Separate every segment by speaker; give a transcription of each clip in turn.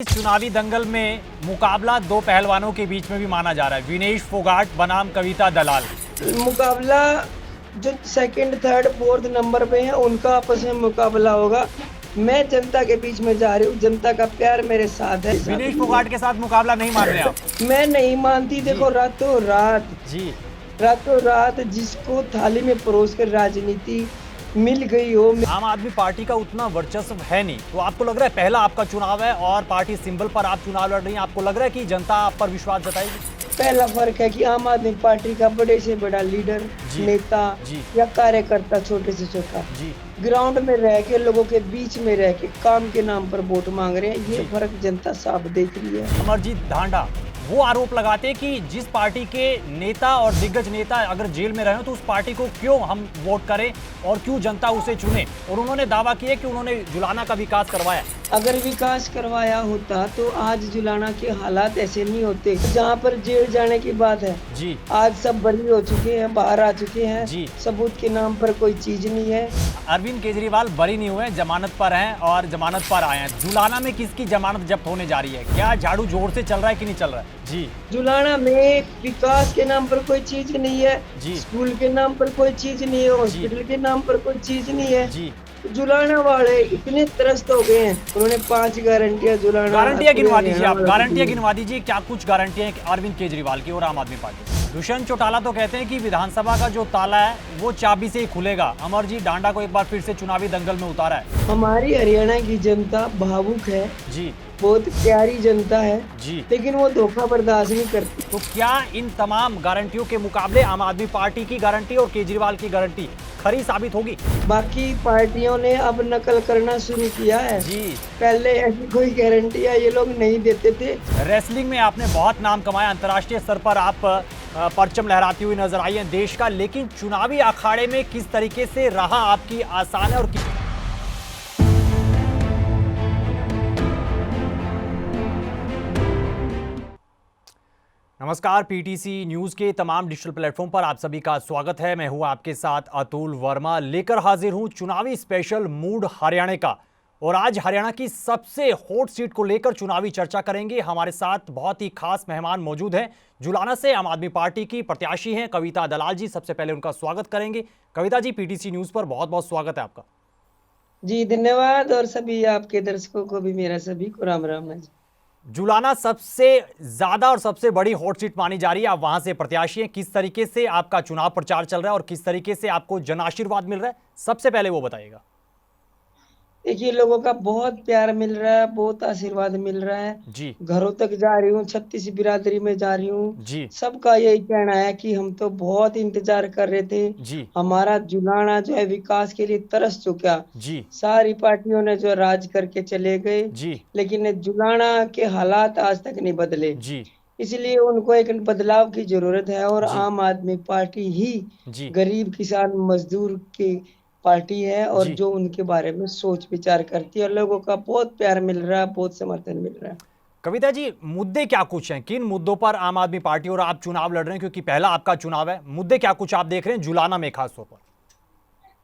Speaker 1: इस चुनावी दंगल में मुकाबला दो पहलवानों के बीच में भी माना जा रहा है। विनेश फोगाट बनाम कविता दलाल।
Speaker 2: मुकाबला जो सेकंड, थर्ड, फोर्थ नंबर पे है उनका आपस में मुकाबला होगा। मैं जनता के बीच में जा रही हूँ, जनता का प्यार मेरे साथ है।
Speaker 1: विनेश फोगाट के साथ मुकाबला नहीं मान रहे आप?
Speaker 2: मैं नहीं मानती। देखो,
Speaker 1: जी
Speaker 2: रातों रात जिसको थाली में परोस कर राजनीति मिल गई हो।
Speaker 1: आम आदमी पार्टी का उतना वर्चस्व है नहीं, तो आपको लग रहा है पहला आपका चुनाव है और पार्टी सिंबल पर आप चुनाव लड़ रही हैं, आपको लग रहा है कि जनता आप पर विश्वास जताएगी?
Speaker 2: पहला फर्क है कि आम आदमी पार्टी का बड़े से बड़ा लीडर, नेता या कार्यकर्ता, छोटे से छोटा, ग्राउंड में रह के लोगों के बीच में रह के काम के नाम पर वोट मांग रहे हैं। ये फर्क जनता साफ देख रही है।
Speaker 1: अमरजीत ढांडा वो आरोप लगाते हैं कि जिस पार्टी के नेता और दिग्गज नेता अगर जेल में रहे तो उस पार्टी को क्यों हम वोट करें और क्यों जनता उसे चुने, और उन्होंने दावा किया कि उन्होंने जुलाना का विकास करवाया।
Speaker 2: अगर विकास करवाया होता तो आज जुलाना के हालात ऐसे नहीं होते। जहाँ पर जेल जाने की बात है
Speaker 1: जी,
Speaker 2: आज सब बरी हो चुके हैं, बाहर आ चुके हैं
Speaker 1: जी।
Speaker 2: सबूत के नाम पर कोई चीज नहीं है।
Speaker 1: अरविंद केजरीवाल बरी नहीं हुए, जमानत पर हैं और जमानत पर आए हैं। जुलाना में किसकी जमानत जब्त होने जा रही है? क्या झाड़ू जोर से चल रहा है कि नहीं चल रहा है? जी,
Speaker 2: जुलाना में विकास के नाम पर कोई चीज नहीं है, स्कूल के नाम पर कोई चीज नहीं है, हॉस्पिटल के नाम पर कोई चीज नहीं है।
Speaker 1: जी।
Speaker 2: जुलाना वाले इतने त्रस्त हो गए हैं, उन्होंने 5 गारंटियां जुलाना।
Speaker 1: गारंटियां गिनवा दीजिए आप, गारंटियां गिनवा दीजिए। क्या कुछ गारंटियां हैं अरविंद केजरीवाल की और आम आदमी पार्टी? दुष्यंत चौटाला तो कहते हैं कि विधानसभा का जो ताला है वो चाबी से ही खुलेगा। अमरजीत ढांडा को एक बार फिर से चुनावी दंगल में उतारा है।
Speaker 2: हमारी हरियाणा की जनता भावुक है
Speaker 1: जी,
Speaker 2: बहुत प्यारी जनता है
Speaker 1: जी।
Speaker 2: लेकिन वो धोखा बर्दाश्त नहीं करती।
Speaker 1: तो क्या इन तमाम गारंटियों के मुकाबले आम आदमी पार्टी की गारंटी और केजरीवाल की गारंटी खरी साबित होगी?
Speaker 2: बाकी पार्टियों ने अब नकल करना शुरू किया है।
Speaker 1: जी,
Speaker 2: पहले ऐसी कोई गारंटियां ये लोग नहीं देते थे।
Speaker 1: रेसलिंग में आपने बहुत नाम कमाया, अंतर्राष्ट्रीय स्तर पर आप परचम लहराती हुई नजर आई हैं देश का, लेकिन चुनावी अखाड़े में किस तरीके से रहा आपकी आसान है और नमस्कार, पीटीसी न्यूज के तमाम डिजिटल प्लेटफॉर्म पर आप सभी का स्वागत है। मैं हूं आपके साथ अतुल वर्मा, लेकर हाजिर हूं चुनावी स्पेशल मूड हरियाणा का। और आज हरियाणा की सबसे हॉट सीट को लेकर चुनावी चर्चा करेंगे। हमारे साथ बहुत ही खास मेहमान मौजूद हैं। जुलाना से आम आदमी पार्टी की प्रत्याशी हैं कविता दलाल जी। सबसे पहले उनका स्वागत करेंगे। कविता जी, पीटीसी न्यूज पर बहुत बहुत स्वागत है आपका।
Speaker 2: जी धन्यवाद, और सभी आपके दर्शकों को भी मेरा सभी को राम राम है।
Speaker 1: जुलाना सबसे ज्यादा और सबसे बड़ी हॉट सीट मानी जा रही है, आप वहां से प्रत्याशी हैं। किस तरीके से आपका चुनाव प्रचार चल रहा है और किस तरीके से आपको जन आशीर्वाद मिल रहा है, सबसे पहले वो बताइएगा।
Speaker 2: देखिए, लोगों का बहुत प्यार मिल रहा है, बहुत आशीर्वाद मिल रहा है।
Speaker 1: जी,
Speaker 2: घरों तक जा रही हूँ, 36 बिरादरी में जा रही हूँ।
Speaker 1: जी,
Speaker 2: सबका यही कहना है कि हम तो बहुत इंतजार कर रहे थे,
Speaker 1: जी,
Speaker 2: हमारा जुलाना जो है विकास के लिए तरस चुका।
Speaker 1: जी,
Speaker 2: सारी पार्टियों ने जो राज करके चले गए,
Speaker 1: जी,
Speaker 2: लेकिन जुलाना के हालात आज तक नहीं बदले।
Speaker 1: जी,
Speaker 2: इसलिए उनको एक बदलाव की जरूरत है, और
Speaker 1: जी,
Speaker 2: आम आदमी पार्टी ही
Speaker 1: जी,
Speaker 2: गरीब किसान मजदूर की पार्टी है, और
Speaker 1: जी।
Speaker 2: जो उनके बारे में सोच विचार करती है, और लोगों का बहुत प्यार मिल रहा है, बहुत समर्थन मिल रहा है।
Speaker 1: कविता जी, मुद्दे क्या कुछ हैं? किन मुद्दों पर आम आदमी पार्टी और आप चुनाव लड़ रहे हैं, क्योंकि पहला आपका चुनाव है? मुद्दे क्या कुछ आप देख रहे हैं जुलाना में खास तौर पर?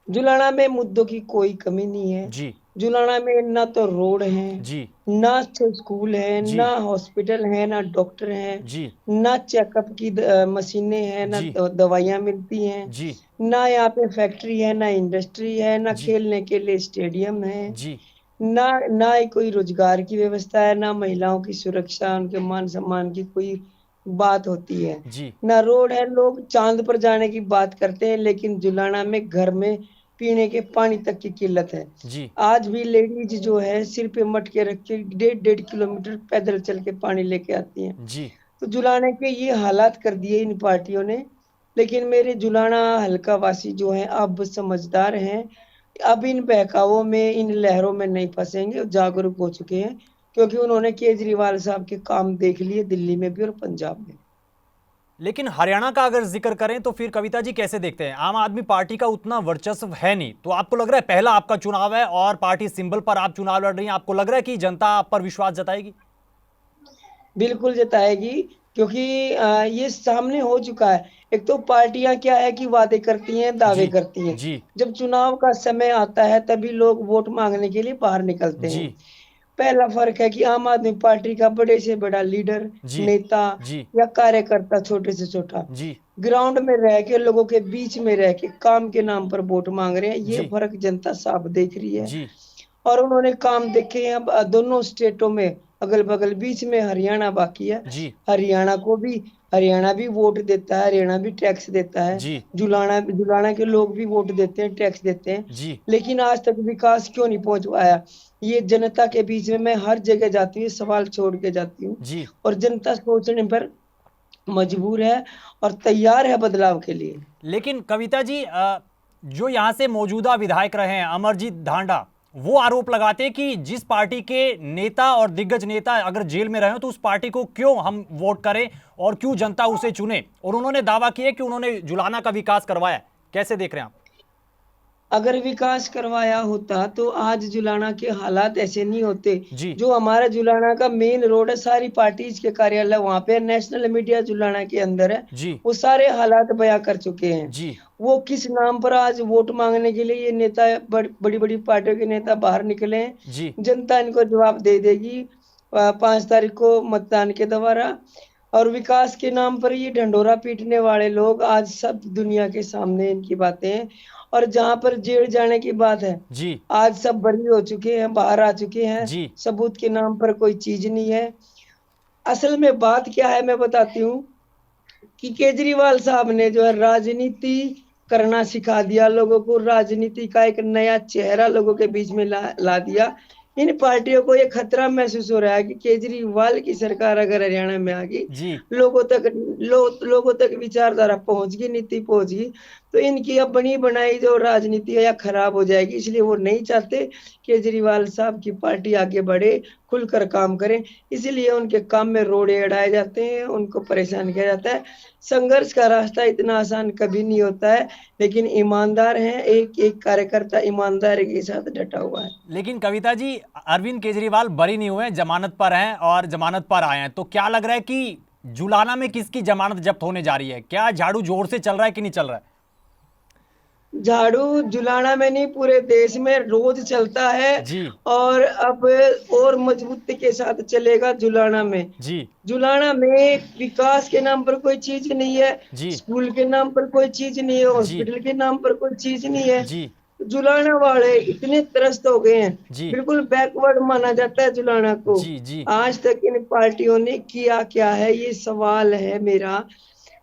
Speaker 2: जुलाना में मुद्दों की कोई कमी नहीं है।
Speaker 1: जी,
Speaker 2: जुलाना में ना तो रोड है,
Speaker 1: जी,
Speaker 2: ना अच्छे स्कूल है,
Speaker 1: जी,
Speaker 2: ना हॉस्पिटल है, ना डॉक्टर है,
Speaker 1: जी,
Speaker 2: ना चेकअप की मशीनें हैं, ना
Speaker 1: जी,
Speaker 2: दवाइयाँ मिलती हैं,
Speaker 1: जी,
Speaker 2: ना यहाँ पे फैक्ट्री है, ना इंडस्ट्री है, ना
Speaker 1: जी,
Speaker 2: खेलने के लिए स्टेडियम है,
Speaker 1: जी,
Speaker 2: ना ही कोई रोजगार की व्यवस्था है, ना महिलाओं की सुरक्षा, उनके मान सम्मान की कोई बात होती है,
Speaker 1: जी,
Speaker 2: ना रोड है। लोग चांद पर जाने की बात करते हैं, लेकिन जुलाना में घर में पीने के पानी तक की किल्लत है।
Speaker 1: जी,
Speaker 2: आज भी लेडीज जो है सिर पे मटके रख के 1.5 किलोमीटर पैदल चल के पानी लेके आती हैं।
Speaker 1: जी,
Speaker 2: तो जुलाने के ये हालात कर दिए इन पार्टियों ने। लेकिन मेरे जुलाना हल्का वासी जो हैं अब समझदार हैं, अब इन बहकावों में, इन लहरों में नहीं फंसेंगे, जागरूक हो चुके हैं, क्योंकि उन्होंने केजरीवाल साहब के काम देख लिए दिल्ली में भी और पंजाब में।
Speaker 1: लेकिन हरियाणा का अगर जिक्र करें तो फिर कविता जी कैसे देखते हैं? आम आदमी पार्टी का उतना वर्चस्व है नहीं, तो आपको लग रहा है पहला आपका चुनाव है और पार्टी सिंबल पर आप चुनाव लड़ रही हैं, आपको लग रहा है कि जनता आप पर विश्वास जताएगी?
Speaker 2: बिल्कुल जताएगी, क्योंकि ये सामने हो चुका है। एक तो पार्टियां क्या है कि वादे करती हैं, दावे
Speaker 1: जी,
Speaker 2: करती हैं।
Speaker 1: जी,
Speaker 2: जब चुनाव का समय आता है तभी लोग वोट मांगने के लिए बाहर निकलते
Speaker 1: जी,
Speaker 2: हैं। पहला फर्क है कि आम आदमी पार्टी का बड़े से बड़ा लीडर,
Speaker 1: जी
Speaker 2: नेता
Speaker 1: जी
Speaker 2: या कार्यकर्ता छोटे से छोटा
Speaker 1: जी
Speaker 2: ग्राउंड में रह के लोगों के बीच में रह के काम के नाम पर वोट मांग रहे हैं। ये
Speaker 1: जी
Speaker 2: फर्क जनता साफ देख रही है।
Speaker 1: जी
Speaker 2: और उन्होंने काम देखे हैं। अब दोनों स्टेटों में अगल बगल बीच में हरियाणा बाकी है।
Speaker 1: जी
Speaker 2: हरियाणा को भी हरियाणा भी वोट देता है, हरियाणा भी टैक्स देता है।
Speaker 1: जी
Speaker 2: जुलाना के लोग भी वोट देते हैं, टैक्स देते हैं।
Speaker 1: जी
Speaker 2: लेकिन आज तक विकास क्यों नहीं पहुंच पाया? ये जनता के बीच में मैं हर जगह जाती हूँ, सवाल छोड़ के जाती हूँ।
Speaker 1: जी
Speaker 2: और जनता सोचने पर मजबूर है और तैयार है बदलाव के लिए।
Speaker 1: लेकिन कविता जी, जो यहाँ से मौजूदा विधायक रहे हैं अमरजीत ढांडा, वो आरोप लगाते हैं कि जिस पार्टी के नेता और दिग्गज नेता अगर जेल में रहे हो तो उस पार्टी को क्यों हम वोट करें और क्यों जनता उसे चुने। और उन्होंने दावा किया कि उन्होंने जुलाना का विकास करवाया। कैसे देख रहे हैं आप?
Speaker 2: अगर विकास करवाया होता तो आज जुलाना के हालात ऐसे नहीं होते।
Speaker 1: जी
Speaker 2: जो हमारा जुलाना का मेन रोड है, सारी पार्टीज के कार्यालय वहां पे, नेशनल मीडिया जुलाना के अंदर है।
Speaker 1: जी
Speaker 2: वो सारे हालात बयां कर चुके हैं।
Speaker 1: जी
Speaker 2: वो किस नाम पर आज वोट मांगने के लिए ये नेता, बड़ी बड़ी पार्टियों के नेता बाहर निकले हैं।
Speaker 1: जी
Speaker 2: जनता इनको जवाब दे देगी 5 तारीख को मतदान के द्वारा। और विकास के नाम पर ये ढंढोरा पीटने वाले लोग आज सब दुनिया के सामने इनकी बातें हैं। और जहां पर जेल जाने की बात है,
Speaker 1: जी
Speaker 2: आज सब बरी हो चुके हैं, बाहर आ चुके हैं।
Speaker 1: जी
Speaker 2: सबूत के नाम पर कोई चीज नहीं है। असल में बात क्या है मैं बताती हूँ कि केजरीवाल साहब ने जो है राजनीति करना सिखा दिया लोगों को। राजनीति का एक नया चेहरा लोगों के बीच में ला दिया। इन पार्टियों को ये खतरा महसूस हो रहा है कि केजरीवाल की सरकार अगर हरियाणा में आ गई,
Speaker 1: जी
Speaker 2: लोगों तक विचारधारा पहुंच गई, नीति पहुंच गई, तो इनकी अब बनी बनाई जो राजनीति है या खराब हो जाएगी। इसलिए वो नहीं चाहते केजरीवाल साहब की पार्टी आगे बढ़े, खुलकर काम करें। इसीलिए उनके काम में रोड़े अड़ाए जाते हैं, उनको परेशान किया जाता है। संघर्ष का रास्ता इतना आसान कभी नहीं होता है, लेकिन ईमानदार हैं, एक एक कार्यकर्ता ईमानदारी के साथ डटा हुआ है।
Speaker 1: लेकिन कविता जी, अरविंद केजरीवाल बरी नहीं हुए, जमानत पर हैं और जमानत पर आए हैं, तो क्या लग रहा है कि जुलाना में किसकी जमानत जब्त होने जा रही है? क्या झाड़ू जोर से चल रहा है कि नहीं चल रहा है?
Speaker 2: झाड़ू जुलाना में नहीं, पूरे देश में रोज चलता है।
Speaker 1: जी
Speaker 2: और अब और मजबूती के साथ चलेगा जुलाना में।
Speaker 1: जी
Speaker 2: जुलाना में विकास के नाम पर कोई चीज नहीं है,
Speaker 1: जी
Speaker 2: स्कूल के नाम पर कोई चीज नहीं है,
Speaker 1: जी
Speaker 2: हॉस्पिटल के नाम पर कोई चीज नहीं है।
Speaker 1: जी
Speaker 2: जुलाना वाले इतने त्रस्त हो गए हैं,
Speaker 1: जी
Speaker 2: बिल्कुल बैकवर्ड माना जाता है जुलाना को।
Speaker 1: जी जी
Speaker 2: आज तक इन पार्टियों ने किया क्या है, ये सवाल है मेरा।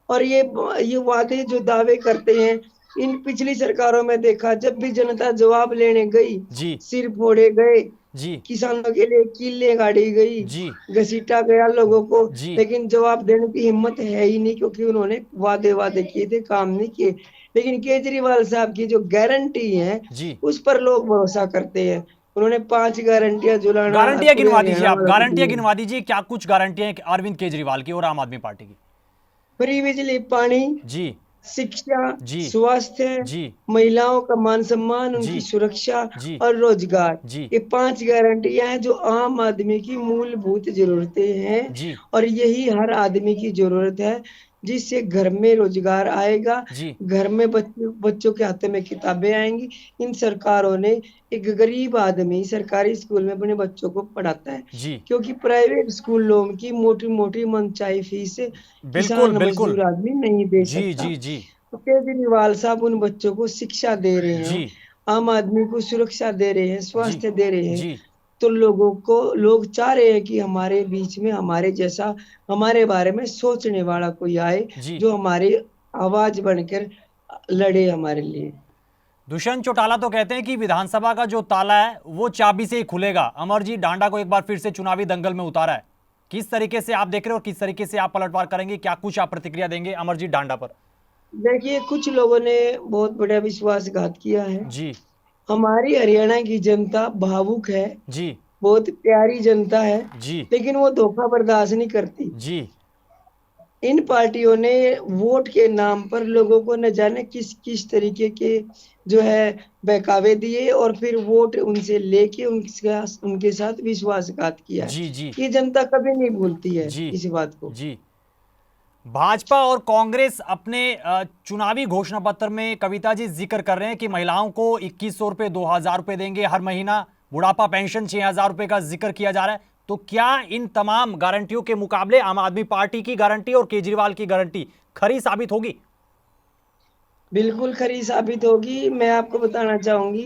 Speaker 2: और ये वादे जो दावे करते हैं, इन पिछली सरकारों में देखा, जब भी जनता जवाब लेने गई,
Speaker 1: जी
Speaker 2: सिर फोड़े गए,
Speaker 1: जी
Speaker 2: किसानों के लिए कीलें गाड़ी गई,
Speaker 1: जी
Speaker 2: घसीटा गया लोगों को।
Speaker 1: जी
Speaker 2: लेकिन जवाब देने की हिम्मत है ही नहीं, क्योंकि उन्होंने वादे किए थे, काम नहीं किए। लेकिन केजरीवाल साहब की जो गारंटी है,
Speaker 1: जी
Speaker 2: उस पर लोग भरोसा करते हैं। उन्होंने 5 गारंटियां जुलाना
Speaker 1: गारंटियां
Speaker 2: पूरे
Speaker 1: गिनवा दीजिए,
Speaker 2: हरियाणा
Speaker 1: आप
Speaker 2: वालों को दी
Speaker 1: गारंटियां
Speaker 2: हैं।
Speaker 1: गिनवा दीजिए, क्या कुछ गारंटियां हैं अरविंद केजरीवाल की और आम आदमी पार्टी की?
Speaker 2: फ्री बिजली पानी,
Speaker 1: जी
Speaker 2: शिक्षा,
Speaker 1: जी
Speaker 2: स्वास्थ्य,
Speaker 1: जी
Speaker 2: महिलाओं का मान सम्मान,
Speaker 1: जी
Speaker 2: उनकी सुरक्षा
Speaker 1: जी
Speaker 2: और रोजगार।
Speaker 1: जी
Speaker 2: ये 5 गारंटियां हैं जो आम आदमी की मूलभूत जरूरतें हैं।
Speaker 1: जी
Speaker 2: और यही हर आदमी की जरूरत है, जिससे घर में रोजगार आएगा,
Speaker 1: जी
Speaker 2: घर में बच्चों के हाथों में किताबें आएंगी। इन सरकारों ने, एक गरीब आदमी सरकारी स्कूल में अपने बच्चों को पढ़ाता है,
Speaker 1: जी
Speaker 2: क्योंकि प्राइवेट स्कूलों की मोटी मोटी मनचाही फीस
Speaker 1: बिल्कुल
Speaker 2: किसान
Speaker 1: बिल्कुल।
Speaker 2: मजदूर आदमी नहीं दे
Speaker 1: जी
Speaker 2: सकता।
Speaker 1: जी जी
Speaker 2: तो केजरीवाल साहब उन बच्चों को शिक्षा दे रहे हैं,
Speaker 1: जी
Speaker 2: आम आदमी को सुरक्षा दे रहे हैं,
Speaker 1: जी
Speaker 2: स्वास्थ्य दे रहे हैं।
Speaker 1: जी
Speaker 2: तो लोग चाह रहे हैं कि हमारे बीच में, हमारे जैसा, हमारे बारे में सोचने वाला कोई आए,
Speaker 1: जी
Speaker 2: जो हमारी आवाज बनकर लड़े हमारे लिए।
Speaker 1: दुष्यंत चौटाला तो कहते हैं कि विधानसभा का जो ताला है वो चाबी से ही खुलेगा। अमरजीत डांडा को एक बार फिर से चुनावी दंगल में उतारा है। किस तरीके से आप देख रहे हो और किस तरीके से आप पलटवार करेंगे? क्या कुछ आप प्रतिक्रिया देंगे अमरजीत डांडा पर?
Speaker 2: देखिए, कुछ लोगों ने बहुत बड़ा विश्वासघात किया है।
Speaker 1: जी
Speaker 2: हमारी हरियाणा की जनता भावुक है,
Speaker 1: जी
Speaker 2: बहुत प्यारी जनता है,
Speaker 1: जी
Speaker 2: लेकिन वो धोखा बर्दाश्त नहीं करती।
Speaker 1: जी
Speaker 2: इन पार्टियों ने वोट के नाम पर लोगों को न जाने किस किस तरीके के जो है बहकावे दिए, और फिर वोट उनसे लेके उनके साथ विश्वासघात किया है।
Speaker 1: जी जी
Speaker 2: ये जनता कभी नहीं भूलती है
Speaker 1: जी
Speaker 2: इस बात को।
Speaker 1: जी भाजपा और कांग्रेस अपने चुनावी घोषणा पत्र में कविता जी जिक्र कर रहे हैं कि महिलाओं को 2100 रुपये, 2000 रुपये देंगे हर महीना, बुढ़ापा पेंशन 6,000 रुपए का जिक्र किया जा रहा है। तो क्या इन तमाम गारंटियों के मुकाबले आम आदमी पार्टी की गारंटी और केजरीवाल की गारंटी खरी साबित होगी?
Speaker 2: बिल्कुल खरी साबित होगी। मैं आपको बताना चाहूंगी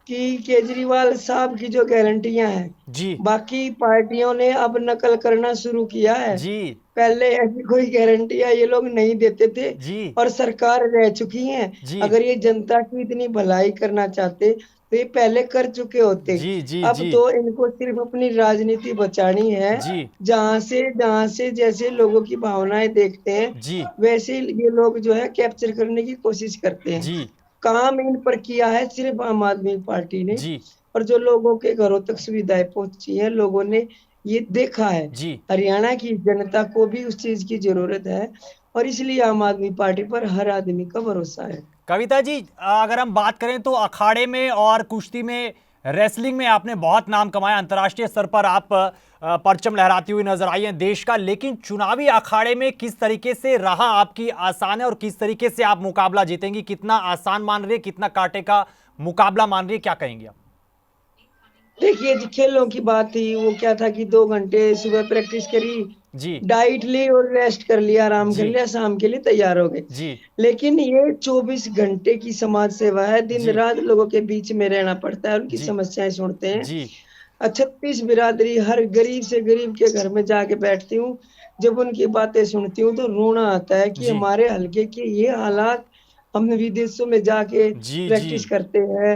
Speaker 2: कि केजरीवाल साहब की जो गारंटियां हैं,
Speaker 1: जी
Speaker 2: बाकी पार्टियों ने अब नकल करना शुरू किया है।
Speaker 1: जी
Speaker 2: पहले ऐसी कोई गारंटियां ये लोग नहीं देते थे
Speaker 1: जी
Speaker 2: और सरकार रह चुकी हैं।
Speaker 1: जी
Speaker 2: अगर ये जनता की इतनी भलाई करना चाहते तो ये पहले कर चुके होते।
Speaker 1: जी जी
Speaker 2: अब
Speaker 1: जी
Speaker 2: तो इनको सिर्फ अपनी राजनीति बचानी है।
Speaker 1: जी
Speaker 2: जहां से जैसे लोगों की भावनाएं देखते हैं,
Speaker 1: जी
Speaker 2: वैसे ये लोग जो है कैप्चर करने की कोशिश करते हैं।
Speaker 1: जी
Speaker 2: काम इन पर किया है सिर्फ आम आदमी पार्टी ने,
Speaker 1: जी
Speaker 2: और जो लोगों के घरों तक सुविधाएं पहुंची हैं, लोगों ने ये देखा है।
Speaker 1: जी
Speaker 2: हरियाणा की जनता को भी उस चीज की जरूरत है और इसलिए आम आदमी पार्टी पर हर आदमी का भरोसा है।
Speaker 1: कविता जी, अगर हम बात करें तो अखाड़े में और कुश्ती में, रेसलिंग में आपने बहुत नाम कमाया, अंतर्राष्ट्रीय स्तर पर आप परचम लहराती हुई नजर आई हैं देश का। लेकिन चुनावी अखाड़े में किस तरीके से रहा आपकी आसान है और किस तरीके से आप मुकाबला जीतेंगी? कितना आसान मान रही है, कितना कांटे का मुकाबला मान रही है, क्या कहेंगे आप?
Speaker 2: देखिए जी, खेलों की बात थी, वो क्या था कि 2 घंटे सुबह प्रैक्टिस करी,
Speaker 1: जी
Speaker 2: डाइट ली और रेस्ट कर लिया, आराम कर
Speaker 1: जी
Speaker 2: लिया, शाम के लिए तैयार हो गए।
Speaker 1: जी
Speaker 2: लेकिन ये 24 घंटे की समाज सेवा है, दिन
Speaker 1: जी
Speaker 2: रात लोगों के बीच में रहना पड़ता है, उनकी
Speaker 1: जी
Speaker 2: समस्याएं सुनते हैं।
Speaker 1: जी
Speaker 2: 36 बिरादरी, हर गरीब से गरीब के घर में जाके बैठती हूँ। जब उनकी बातें सुनती हूँ तो रोना आता है कि
Speaker 1: जी
Speaker 2: हमारे हलके के ये हालात, हम विदेशों में जाके
Speaker 1: जी जी
Speaker 2: प्रैक्टिस करते हैं,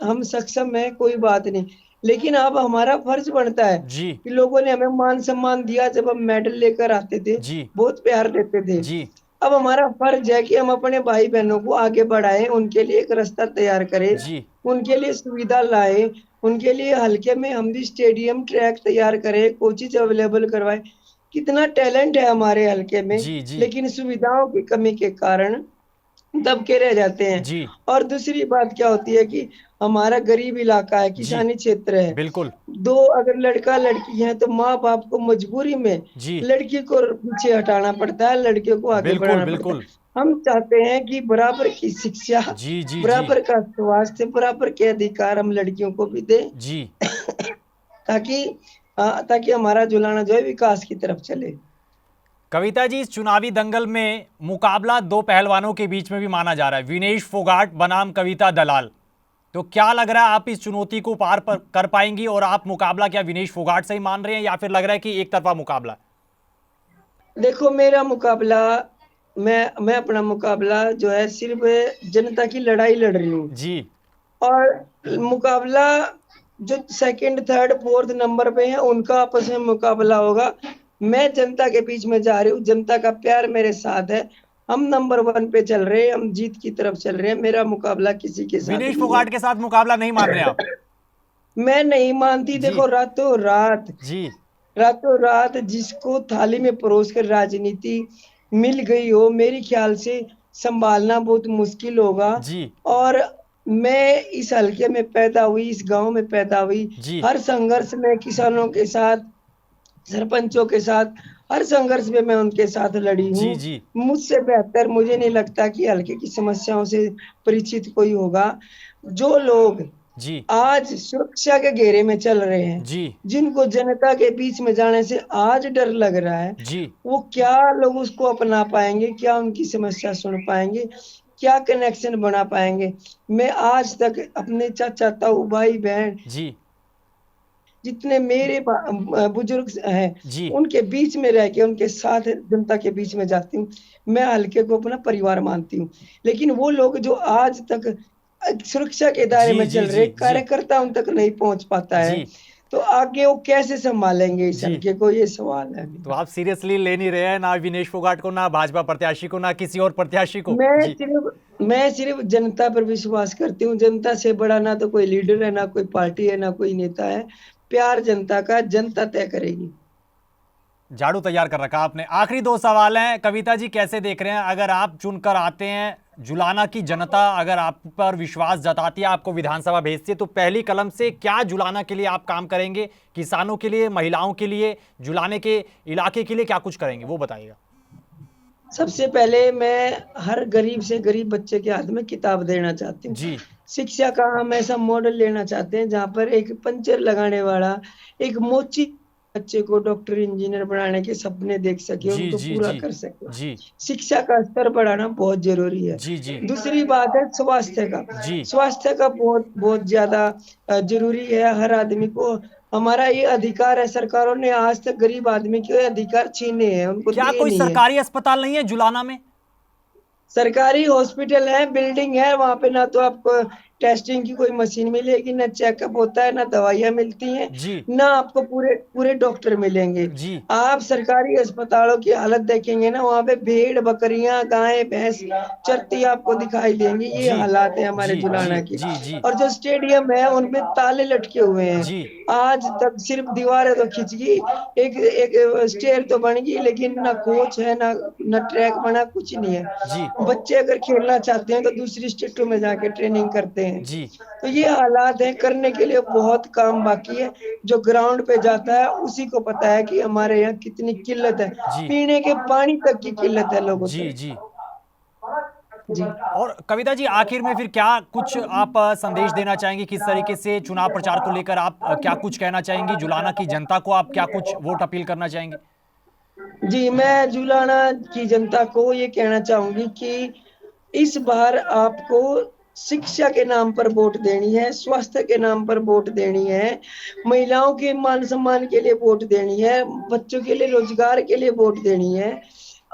Speaker 2: हम सक्षम हैं, कोई बात नहीं। लेकिन अब हमारा फर्ज बनता है
Speaker 1: जी
Speaker 2: कि लोगों ने हमें मान सम्मान दिया, जब हम मेडल लेकर आते थे,
Speaker 1: जी
Speaker 2: बहुत प्यार देते थे।
Speaker 1: जी
Speaker 2: अब हमारा फर्ज है कि हम अपने भाई बहनों को आगे बढ़ाएं, उनके लिए एक रास्ता तैयार करें,
Speaker 1: जी
Speaker 2: उनके लिए सुविधा लाएं, उनके लिए हल्के में हम भी स्टेडियम ट्रैक तैयार करें, कोचेज अवेलेबल करवाएं। कितना टैलेंट है हमारे हल्के में,
Speaker 1: जी जी
Speaker 2: लेकिन सुविधाओं की कमी के कारण दबके रह जाते हैं।
Speaker 1: जी
Speaker 2: और दूसरी बात क्या होती है कि हमारा गरीब इलाका है,
Speaker 1: जी
Speaker 2: किसानी क्षेत्र है।
Speaker 1: बिल्कुल।
Speaker 2: दो अगर लड़का लड़की है तो माँ बाप को मजबूरी में
Speaker 1: जी
Speaker 2: लड़की को पीछे हटाना पड़ता है, लड़के को आगे
Speaker 1: बिल्कुल
Speaker 2: बढ़ाना पड़ता है।
Speaker 1: बिल्कुल।
Speaker 2: हम चाहते हैं कि बराबर की शिक्षा,
Speaker 1: जी जी जी
Speaker 2: बराबर का स्वास्थ्य, बराबर के अधिकार हम लड़कियों को भी दें,
Speaker 1: जी
Speaker 2: ताकि ताकि हमारा जुलाना जो है विकास की तरफ चले।
Speaker 1: कविता जी, इस चुनावी दंगल में मुकाबला दो पहलवानों के बीच में भी माना जा रहा है, विनेश फोगाट बनाम कविता दलाल। तो क्या लग रहा है, आप इस चुनौती को कर पाएंगी और आप मुकाबला क्या विनेश फोगाट से ही मान रहे हैं या फिर लग रहा है कि एक तरफा मुकाबला?
Speaker 2: देखो, मेरा मुकाबला, मैं अपना मुकाबला जो है सिर्फ जनता की लड़ाई लड़ रही हूँ।
Speaker 1: जी
Speaker 2: और मुकाबला जो सेकंड, थर्ड, फोर्थ नंबर पे है उनका आपस में मुकाबला होगा। मैं जनता के बीच में जा रही हूँ, जनता का प्यार मेरे साथ है, हम नंबर 1 पे चल रहे हैं, हम जीत की तरफ चल रहे हैं। मेरा मुकाबला किसी के साथ
Speaker 1: विनेश
Speaker 2: नहीं है।
Speaker 1: फोगाट के साथ मुकाबला नहीं मान रहे आप?
Speaker 2: मैं नहीं मानती।
Speaker 1: जी
Speaker 2: देखो,
Speaker 1: जी
Speaker 2: रातों रात जिसको थाली में परोस कर राजनीति मिल गई हो, मेरे ख्याल से संभालना बहुत मुश्किल होगा।
Speaker 1: जी
Speaker 2: और मैं इस हलके में पैदा हुई, इस गांव में पैदा हुई,
Speaker 1: जी
Speaker 2: हर संघर्ष में किसानों के साथ, सरपंचों के साथ, हर संघर्ष में मैं उनके साथ लड़ी
Speaker 1: जी
Speaker 2: हूँ।
Speaker 1: जी
Speaker 2: मुझसे बेहतर मुझे नहीं लगता कि हलके की समस्याओं से परिचित कोई होगा। जो लोग
Speaker 1: जी
Speaker 2: आज सुरक्षा के घेरे में चल रहे हैं,
Speaker 1: जी
Speaker 2: जिनको जनता के बीच में जाने से आज डर लग रहा है,
Speaker 1: जी
Speaker 2: वो क्या लोग उसको अपना पाएंगे? क्या उनकी समस्या सुन पाएंगे? क्या कनेक्शन बना पाएंगे? मैं आज तक अपने चाचा, ताऊ, भाई बहन,
Speaker 1: जी
Speaker 2: जितने मेरे बुजुर्ग हैं,
Speaker 1: जी
Speaker 2: उनके बीच में रह के, उनके साथ जनता के बीच में जाती हूँ। मैं हल्के को अपना परिवार मानती हूँ। लेकिन वो लोग जो आज तक सुरक्षा के दायरे
Speaker 1: जी
Speaker 2: में
Speaker 1: जी
Speaker 2: चल रहे,
Speaker 1: जी जी
Speaker 2: कार्यकर्ता उन तक नहीं पहुंच पाता है,
Speaker 1: जी
Speaker 2: तो आगे वो कैसे संभालेंगे इस
Speaker 1: जी
Speaker 2: हल्के को? ये सवाल है
Speaker 1: तो
Speaker 2: मेरा।
Speaker 1: आप सीरियसली ले नहीं रहे हैं ना विनेश फोगाट को, ना भाजपा प्रत्याशी को, ना किसी और प्रत्याशी को?
Speaker 2: मैं
Speaker 1: जी
Speaker 2: सिर्फ मैं सिर्फ जनता पर विश्वास करती हूँ। जनता से बड़ा ना तो कोई लीडर है, ना कोई पार्टी है, ना कोई नेता है। प्यार जनता का जनता तय करेगी।
Speaker 1: झाड़ू तैयार कर रखा आपने। आखिरी दो सवाल हैं कविता जी, कैसे देख रहे हैं, अगर आप चुनकर आते हैं, जुलाना की जनता अगर आप पर विश्वास जताती है, आपको विधानसभा भेजती है, तो पहली कलम से क्या जुलाना के लिए आप काम करेंगे? किसानों के लिए, महिलाओं के लिए, जुलाने के इलाके के लिए क्या कुछ करेंगे, वो बताइएगा।
Speaker 2: सबसे पहले मैं हर गरीब से गरीब बच्चे के हाथ में किताब देना चाहती हूँ।
Speaker 1: जी
Speaker 2: शिक्षा का हम ऐसा मॉडल लेना चाहते हैं जहाँ पर एक पंचर लगाने वाला, एक मोची बच्चे को डॉक्टर इंजीनियर बनाने के सपने देख सके,
Speaker 1: जी
Speaker 2: उनको
Speaker 1: जी
Speaker 2: पूरा
Speaker 1: जी
Speaker 2: कर सके।
Speaker 1: जी
Speaker 2: शिक्षा का स्तर बढ़ाना बहुत जरूरी है।
Speaker 1: जी जी
Speaker 2: दूसरी बात है स्वास्थ्य का।
Speaker 1: जी
Speaker 2: स्वास्थ्य का बहुत बहुत ज्यादा जरूरी है हर आदमी को। हमारा ये अधिकार है, सरकारों ने आज तक गरीब आदमी के अधिकार छीने हैं, उनको
Speaker 1: क्या
Speaker 2: दिए
Speaker 1: कोई
Speaker 2: नहीं है।
Speaker 1: सरकारी अस्पताल नहीं है जुलाना में?
Speaker 2: सरकारी हॉस्पिटल है, बिल्डिंग है, वहां पे ना तो आपको टेस्टिंग की कोई मशीन मिलेगी, ना चेकअप होता है, ना दवाइयां मिलती हैं,
Speaker 1: जी
Speaker 2: ना आपको पूरे पूरे डॉक्टर मिलेंगे।
Speaker 1: जी
Speaker 2: आप सरकारी अस्पतालों की हालत देखेंगे ना, वहां पे भेड़ बकरियां गायें भैंस चरती आपको दिखाई देंगी। ये
Speaker 1: जी
Speaker 2: हालात है हमारे
Speaker 1: जी जी
Speaker 2: जुलाना की।
Speaker 1: जी जी
Speaker 2: और जो स्टेडियम है उनमें ताले लटके हुए हैं।
Speaker 1: जी
Speaker 2: आज तक सिर्फ दीवारें तो खिंच गई, एक एक स्टेयर तो बन गई, लेकिन ना कोच है, ना ट्रैक बना, कुछ नहीं है।
Speaker 1: जी
Speaker 2: बच्चे अगर खेलना चाहते हैं तो दूसरी स्टेटों में जाके ट्रेनिंग करते हैं।
Speaker 1: जी
Speaker 2: तो ये हालात है, करने के लिए बहुत काम बाकी है। जो ग्राउंड पे जाता है उसी को पता है कि हमारे यहाँ कितनी किल्लत है,
Speaker 1: जी
Speaker 2: पीने के पानी तक की किल्लत है लोगों
Speaker 1: जी
Speaker 2: तक।
Speaker 1: जी
Speaker 2: जी।
Speaker 1: और कविता जी, आखिर में फिर क्या कुछ आप संदेश देना चाहेंगी? किस तरीके से चुनाव प्रचार को लेकर आप क्या कुछ कहना चाहेंगी? जुलाना की जनता को आप क्या कुछ वोट अपील करना चाहेंगी?
Speaker 2: जी, मैं जुलाना की जनता को ये कहना चाहूंगी कि इस बार आपको शिक्षा के नाम पर वोट देनी है, स्वास्थ्य के नाम पर वोट देनी है, महिलाओं के मान सम्मान के लिए वोट देनी है, बच्चों के लिए रोजगार के लिए वोट देनी है।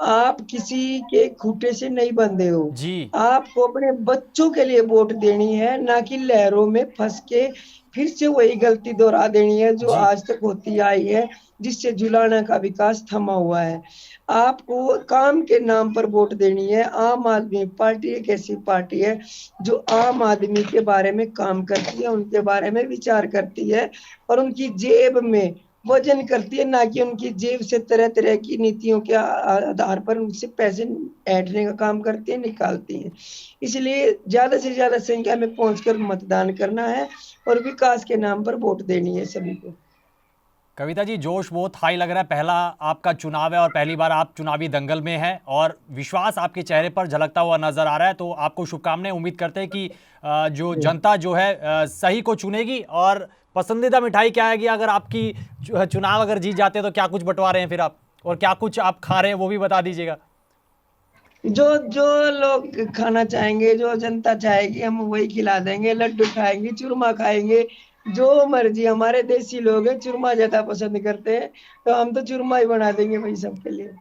Speaker 2: आप किसी के खूंटे से नहीं बंधे हो।
Speaker 1: जी
Speaker 2: आपको अपने बच्चों के लिए वोट देनी है, ना कि लहरों में फंस के फिर से वही गलती दोहरा देनी है जो
Speaker 1: जी
Speaker 2: आज तक होती आई है, जिससे जुलाना का विकास थमा हुआ है। आपको काम के नाम पर वोट देनी है। आम आदमी पार्टी एक ऐसी पार्टी है जो आम आदमी के बारे में काम करती है, उनके बारे में विचार करती है और उनकी जेब में वजन करती है, ना कि उनकी जेब से तरह तरह की नीतियों के आधार पर उनसे पैसे ऐंठने का काम करती है, निकालती है। इसलिए ज्यादा से ज्यादा संख्या में पहुंचकर मतदान करना है और विकास के नाम पर वोट देनी है सभी को।
Speaker 1: कविता जी, जोश बहुत हाई लग रहा है। पहला आपका चुनाव है और पहली बार आप चुनावी दंगल में हैं और विश्वास आपके चेहरे पर झलकता हुआ नजर आ रहा है। तो आपको शुभकामनाएं। उम्मीद करते हैं कि जो जनता जो है सही को चुनेगी। और पसंदीदा मिठाई क्या आएगी अगर आपकी चुनाव अगर जीत जाते हैं तो क्या कुछ बंटवा रहे हैं फिर आप, और क्या कुछ आप खा रहे हैं वो भी बता दीजिएगा।
Speaker 2: जो जो लोग खाना चाहेंगे, जो जनता चाहेगी, हम वही खिला देंगे। लड्डू खाएंगे, चूरमा खाएंगे, जो मर्जी। हमारे देसी लोग हैं, चूरमा ज्यादा पसंद करते हैं, तो हम तो चूरमा ही बना देंगे भाई सबके लिए।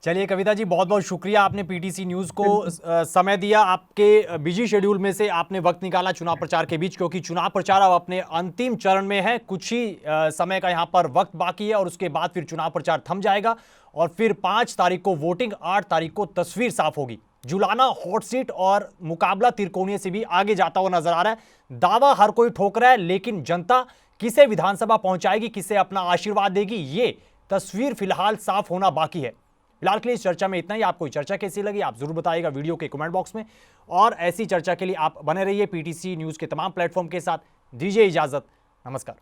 Speaker 1: चलिए कविता जी, बहुत बहुत शुक्रिया, आपने पीटीसी न्यूज़ को
Speaker 2: बिल्कुल।
Speaker 1: समय दिया। आपके बिजी शेड्यूल में से आपने वक्त निकाला चुनाव प्रचार के बीच, क्योंकि चुनाव प्रचार अब अपने अंतिम चरण में है। कुछ ही समय का यहाँ पर वक्त बाकी है और उसके बाद फिर चुनाव प्रचार थम जाएगा और फिर 5 तारीख को वोटिंग, 8 तारीख को तस्वीर साफ होगी। जुलाना हॉट सीट और मुकाबला तिरकोनिये से भी आगे जाता हुआ नजर आ रहा है। दावा हर कोई ठोक रहा है, लेकिन जनता किसे विधानसभा पहुंचाएगी, किसे अपना आशीर्वाद देगी, ये तस्वीर फिलहाल साफ होना बाकी है। फिलहाल के लिए इस चर्चा में इतना ही। आपको चर्चा कैसी लगी आप जरूर बताइएगा वीडियो के कमेंट बॉक्स में। और ऐसी चर्चा के लिए आप बने रहिए पीटीसी न्यूज़ के तमाम प्लेटफॉर्म के साथ। दीजिए इजाजत, नमस्कार।